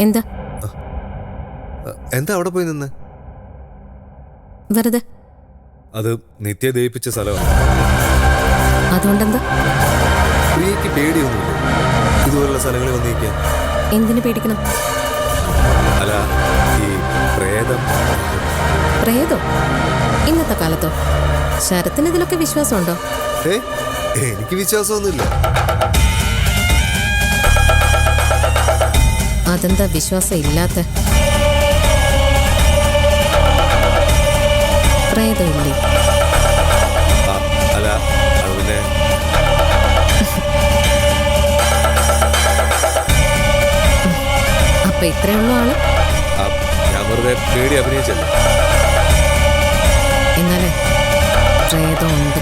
എന്താ എന്താ അവിടെ പോയി നിന്ന്? വെറുതെ. അത് നിത്യ ദയിപ്പിച്ച സ്ഥലമാണ്. അതുകൊണ്ടെന്താ? പ്രിയക്ക് പേടിയൊന്നുമില്ല ഇതുപോലുള്ള സ്ഥലങ്ങളിൽ വന്നിരിക്കാൻ? എന്തിനു പേടിക്കണം? അല്ല, ഈ പ്രേതം. പ്രേതോ? ഇന്നത്തെ കാലത്തോ? ശരത്തിന് ഇതിലൊക്കെ വിശ്വാസമുണ്ടോ? എനിക്ക് വിശ്വാസമൊന്നുമില്ല. അതെന്താ വിശ്വാസം ഇല്ലാത്ത? പ്രേതമില്ലേ? അല്ല, അത് പിന്നെ അപ്പൊ ഇത്രയുള്ള ആള് ഞാൻ വെറുതെ പേടി അഭിനയിച്ചല്ല. എന്നാലേ പ്രേതമുണ്ട്.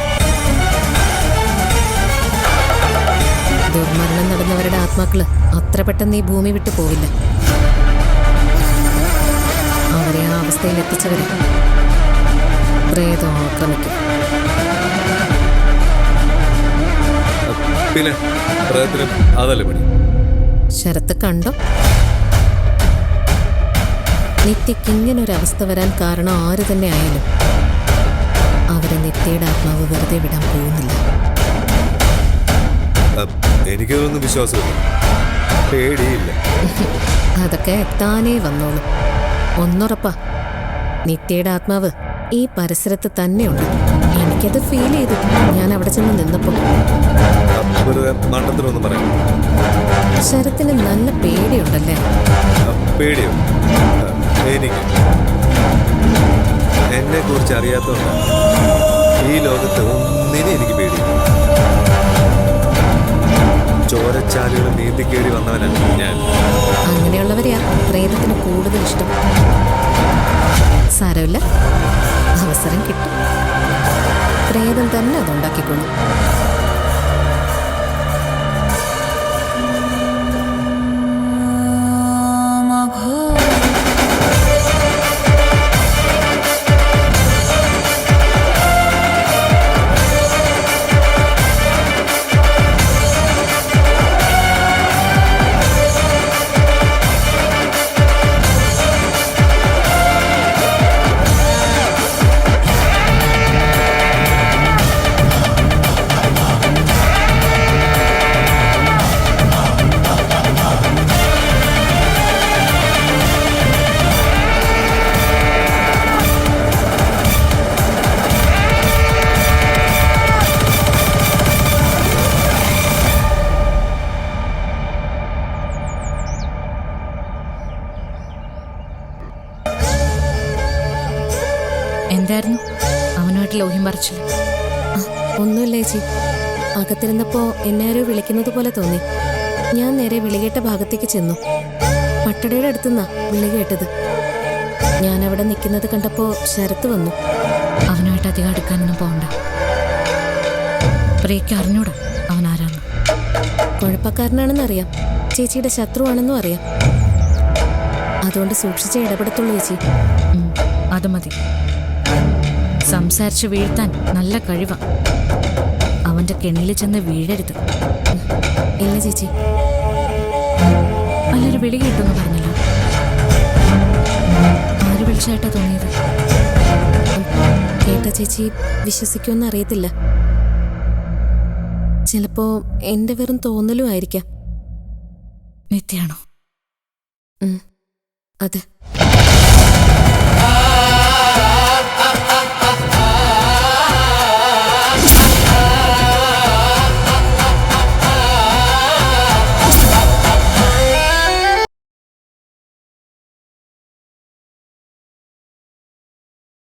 ദുർമരണം നടന്നവരുടെ ആത്മാക്കള് അത്ര പെട്ടെന്ന് ഈ ഭൂമി വിട്ടു പോവില്ല. അവരെ ആ അവസ്ഥയിൽ എത്തിച്ചവരെ പ്രേതം ആക്രമിക്കും. പിന്നെ പ്രേതത്തിനും അതല്ലേ പണി. ശരത്ത് കണ്ടോ? നിത്യക്ക് ഇങ്ങനൊരവസ്ഥ വരാൻ കാരണം ആര് തന്നെ ആയാലും അവരെ നിത്യയുടെ ആത്മാവ് വെറുതെ വിടാൻ പോകുന്നില്ല. എനിക്കതൊന്നും വിശ്വാസമില്ല, പേടിയില്ല. അതൊക്കെ താനേ വന്നോളൂ. ഒന്നുറപ്പാ, നിത്യയുടെ ആത്മാവ് ഈ പരിസരത്ത് തന്നെയുണ്ട്. എനിക്കത് ഫീൽ ചെയ്തു ഞാൻ അവിടെ ചെന്ന് നിന്നപ്പോ. മണ്ടത്തിലൊന്നും പറയാം. ശരത്തിന് നല്ല പേടിയുണ്ടല്ലേ? പേടിയോ? എനിക്ക് എന്നെ കുറിച്ച് അറിയാത്തതുകൊണ്ട് ഈ ലോകത്ത് ഒന്നിനും എനിക്ക് പേടി. ചോരച്ചാലുകൾ നീന്തിക്കേടി വന്നവനാണ് ഞാൻ. അങ്ങനെയുള്ളവരെയാ പ്രേതത്തിന് കൂടുതൽ ഇഷ്ടം. സാരമില്ല, അവസരം കിട്ടും. പ്രേതം തന്നെ അതുണ്ടാക്കിക്കൊള്ളും. എന്തായിരുന്നു അവനുമായിട്ട് ലോഹ്യം പറിച്ചില്ല? ഒന്നുമില്ല ചേച്ചി. അകത്തിരുന്നപ്പോ എന്നാരോ വിളിക്കുന്നത് പോലെ തോന്നി. ഞാൻ നേരെ വിളികേട്ട ഭാഗത്തേക്ക് ചെന്നു. പട്ടടയുടെ അടുത്തുനിന്നാ വിളി കേട്ടത്. ഞാൻ അവിടെ നിൽക്കുന്നത് കണ്ടപ്പോ ശരത്ത് വന്നു. അവനുമായിട്ട് അധികം അടുക്കാനൊന്നും പോകണ്ട. പ്രിയയ്ക്ക് അറിഞ്ഞൂടാ അവൻ ആരാന്ന്. കുഴപ്പക്കാരനാണെന്നറിയാം, ചേച്ചിയുടെ ശത്രുവാണെന്നും അറിയാം. അതുകൊണ്ട് സൂക്ഷിച്ചേ ഇടപെടത്തുള്ളൂ ചേച്ചി. അത് മതി. സംസാരിച്ച് വീഴ്ത്താൻ നല്ല കഴിവാ. അവന്റെ കെണിയിൽ ചെന്ന് വീഴരുത്. ഇല്ല ചേച്ചി. നല്ലൊരു വിളി കേട്ടെന്ന് പറഞ്ഞല്ലോ. ആര് വിളിച്ചായിട്ടാ തോന്നിയത്? കേട്ട ചേച്ചി വിശ്വസിക്കുമെന്ന് അറിയത്തില്ല. ചിലപ്പോ എന്റെ വെറും തോന്നലും ആയിരിക്കാം. നിത്യാണോ? അതെ.